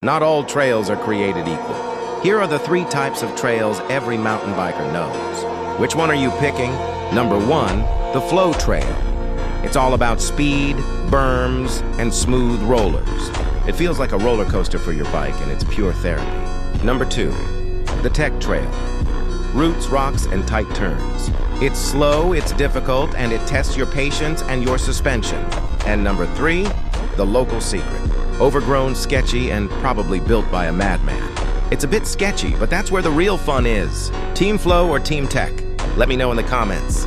Not all trails are created equal. Here are the 3 types of trails every mountain biker knows. Which one are you picking? Number 1, the flow trail. It's all about speed, berms, and smooth rollers. It feels like a roller coaster for your bike, and it's pure therapy. Number 2, the tech trail. Roots, rocks, and tight turns. It's slow, it's difficult, and it tests your patience and your suspension. And number 3, the local secret. Overgrown, sketchy, and probably built by a madman. It's a bit sketchy, but that's where the real fun is. Team Flow or Team Tech? Let me know in the comments.